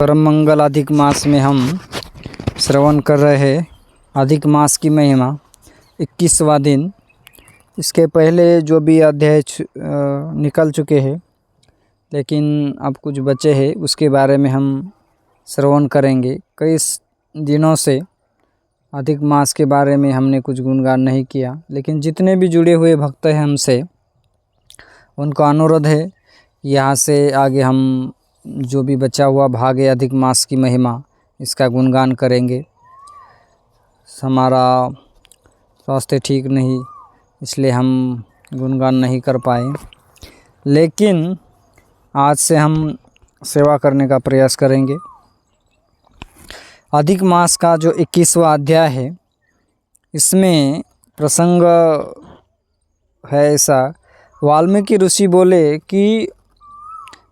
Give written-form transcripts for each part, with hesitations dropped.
परम मंगल अधिक मास में हम श्रवण कर रहे हैं अधिक मास की महिमा 21वां दिन। इसके पहले जो भी अध्याय निकल चुके हैं, लेकिन अब कुछ बचे हैं, उसके बारे में हम श्रवण करेंगे। कई दिनों से अधिक मास के बारे में हमने कुछ गुणगान नहीं किया, लेकिन जितने भी जुड़े हुए भक्त हैं हमसे, उनका अनुरोध है यहाँ से आगे हम जो भी बचा हुआ भाग है अधिक मास की महिमा, इसका गुणगान करेंगे। हमारा स्वास्थ्य ठीक नहीं, इसलिए हम गुणगान नहीं कर पाए, लेकिन आज से हम सेवा करने का प्रयास करेंगे। अधिक मास का जो 21वां अध्याय है, इसमें प्रसंग है ऐसा, वाल्मीकि ऋषि बोले कि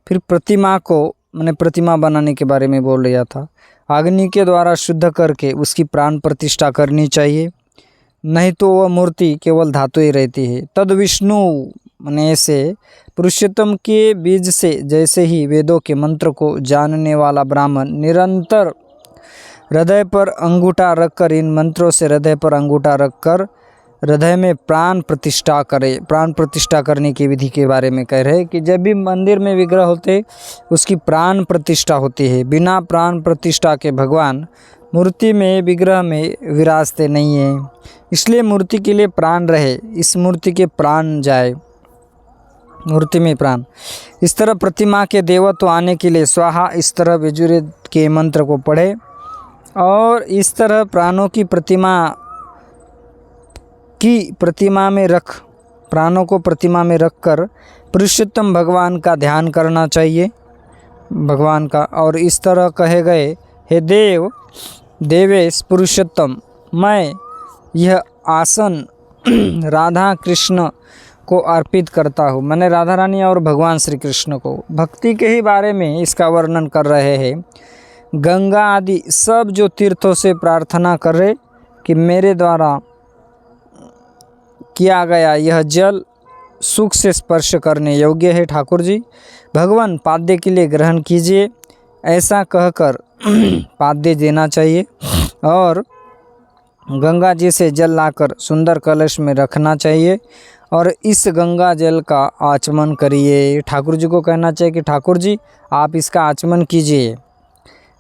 फिर प्रतिमा को, मैंने प्रतिमा बनाने के बारे में बोल रहा था, अग्नि के द्वारा शुद्ध करके उसकी प्राण प्रतिष्ठा करनी चाहिए, नहीं तो वह मूर्ति केवल धातु ही रहती है। तद विष्णु माने से पुरुषोत्तम के बीज से, जैसे ही वेदों के मंत्र को जानने वाला ब्राह्मण निरंतर हृदय पर अंगूठा रखकर, इन मंत्रों से हृदय पर अंगूठा रखकर हृदय में प्राण प्रतिष्ठा करे। प्राण प्रतिष्ठा करने की विधि के बारे में कह रहे हैं कि जब भी मंदिर में विग्रह होते, उसकी प्राण प्रतिष्ठा होती है। बिना प्राण प्रतिष्ठा के भगवान मूर्ति में, विग्रह में विराजते नहीं हैं। इसलिए मूर्ति के लिए प्राण रहे, इस मूर्ति के प्राण जाए, मूर्ति में प्राण। इस तरह प्रतिमा के देवत्व आने के लिए स्वाहा, इस तरह यजुर्वेद के मंत्र को पढ़े और इस तरह प्राणों की प्रतिमा में रख, प्राणों को प्रतिमा में रखकर पुरुषोत्तम भगवान का ध्यान करना चाहिए, भगवान का। और इस तरह कहे गए, हे देव देवेश पुरुषोत्तम, मैं यह आसन राधा कृष्ण को अर्पित करता हूँ। मैंने राधा रानी और भगवान श्री कृष्ण को। भक्ति के ही बारे में इसका वर्णन कर रहे हैं। गंगा आदि सब जो तीर्थों से प्रार्थना कर रहे कि मेरे द्वारा किया गया यह जल सुख से स्पर्श करने योग्य है, ठाकुर जी भगवान पाद्य के लिए ग्रहण कीजिए, ऐसा कहकर पाद्य देना चाहिए। और गंगा जी से जल लाकर सुंदर कलश में रखना चाहिए और इस गंगा जल का आचमन करिए। ठाकुर जी को कहना चाहिए कि ठाकुर जी आप इसका आचमन कीजिए,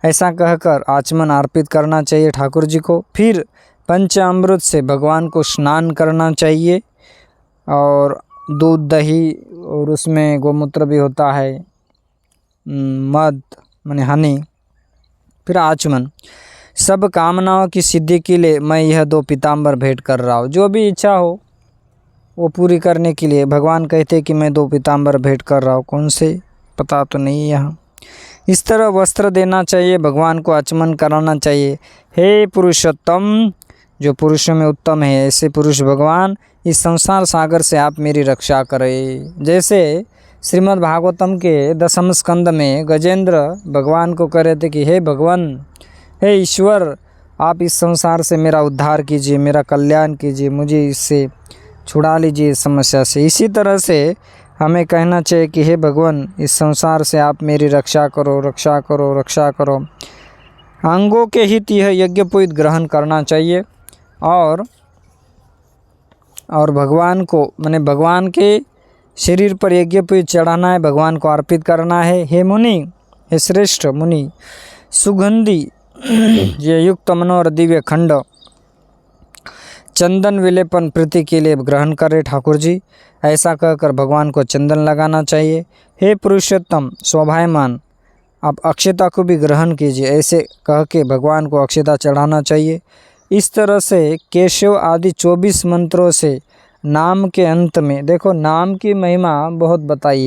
ऐसा कहकर आचमन अर्पित करना चाहिए ठाकुर जी को। फिर पंचामृत से भगवान को स्नान करना चाहिए और दूध दही, और उसमें गोमूत्र भी होता है, मध माने हनी। फिर आचमन। सब कामनाओं की सिद्धि के लिए मैं यह 2 पीताम्बर भेंट कर रहा हूँ। जो भी इच्छा हो वो पूरी करने के लिए भगवान कहते कि मैं 2 पीताम्बर भेंट कर रहा हूँ। कौन से पता तो नहीं यहाँ। इस तरह वस्त्र देना चाहिए, भगवान को आचमन कराना चाहिए। हे पुरुषोत्तम, जो पुरुषों में उत्तम है, ऐसे पुरुष भगवान, इस संसार सागर से आप मेरी रक्षा करें। जैसे श्रीमद् भागवतम के 10वें स्कंद में गजेंद्र भगवान को कह रहे थे कि हे भगवान, हे ईश्वर, आप इस संसार से मेरा उद्धार कीजिए, मेरा कल्याण कीजिए, मुझे इससे छुड़ा लीजिए इस समस्या से। इसी तरह से हमें कहना चाहिए कि हे भगवान, इस संसार से आप मेरी रक्षा करो, रक्षा करो, रक्षा करो। अंगों के हित यह यज्ञोपवीत ग्रहण करना चाहिए और भगवान को, माने भगवान के शरीर पर यज्ञोपवीत चढ़ाना है, भगवान को अर्पित करना है। हे मुनि, हे श्रेष्ठ मुनि, सुगंधि ये युक्त मनोहर दिव्य खंड चंदन विलेपन प्रीति के लिए ग्रहण करें ठाकुर जी, ऐसा कहकर भगवान को चंदन लगाना चाहिए। हे पुरुषोत्तम शोभायमान, आप अक्षता को भी ग्रहण कीजिए, ऐसे कह के भगवान को अक्षता चढ़ाना चाहिए। इस तरह से केशव आदि 24 मंत्रों से नाम के अंत में, देखो नाम की महिमा बहुत बताई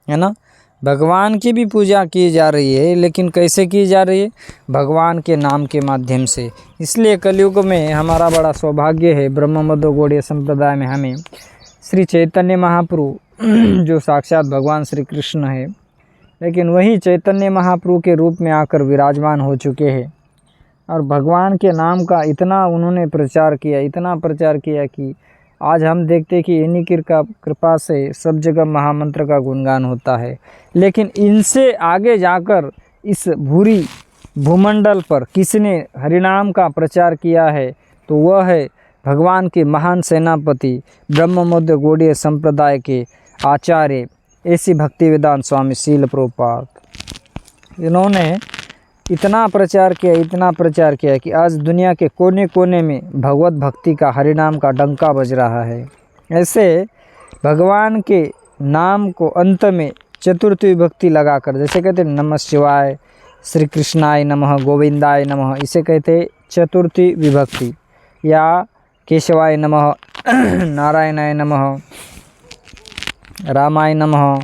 है ना। भगवान की भी पूजा की जा रही है, लेकिन कैसे की जा रही है? भगवान के नाम के माध्यम से। इसलिए कलयुग में हमारा बड़ा सौभाग्य है, ब्रह्ममध्य गौड़ीय संप्रदाय में हमें श्री चैतन्य महाप्रभु जो साक्षात भगवान श्री कृष्ण है, लेकिन वही चैतन्य महाप्रभु के रूप में आकर विराजमान हो चुके हैं और भगवान के नाम का इतना उन्होंने प्रचार किया, इतना प्रचार किया कि आज हम देखते हैं कि इन्हीं की कृपा से सब जगह महामंत्र का गुणगान होता है। लेकिन इनसे आगे जाकर इस भूरी भूमंडल पर किसने हरिनाम का प्रचार किया है, तो वह है भगवान के महान सेनापति ब्रह्मोद्य गौड़ीय संप्रदाय के आचार्य ऐसी भक्तिवेदांत स्वामी शील प्रभुपाद। इन्होंने इतना प्रचार किया कि आज दुनिया के कोने कोने में भगवत भक्ति का हरिनाम का डंका बज रहा है। ऐसे भगवान के नाम को अंत में चतुर्थी विभक्ति लगाकर, जैसे कहते हैं नमः शिवाय, श्री कृष्णाय नमः, गोविंदाय नमः, इसे कहते हैं चतुर्थी विभक्ति, या केशवाय नमः, नारायणाय नमः, रामाय नमः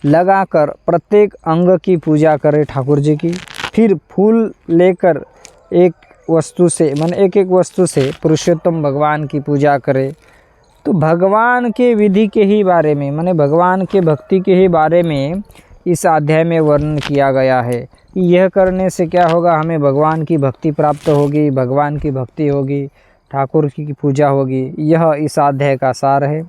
लगाकर प्रत्येक अंग की पूजा करें ठाकुर जी की। फिर फूल लेकर एक वस्तु से पुरुषोत्तम भगवान की पूजा करें। तो भगवान के विधि के ही बारे में, माने भगवान के भक्ति के ही बारे में इस अध्याय में वर्णन किया गया है कि यह करने से क्या होगा, हमें भगवान की भक्ति प्राप्त होगी, भगवान की भक्ति होगी, ठाकुर की पूजा होगी। यह इस अध्याय का सार है।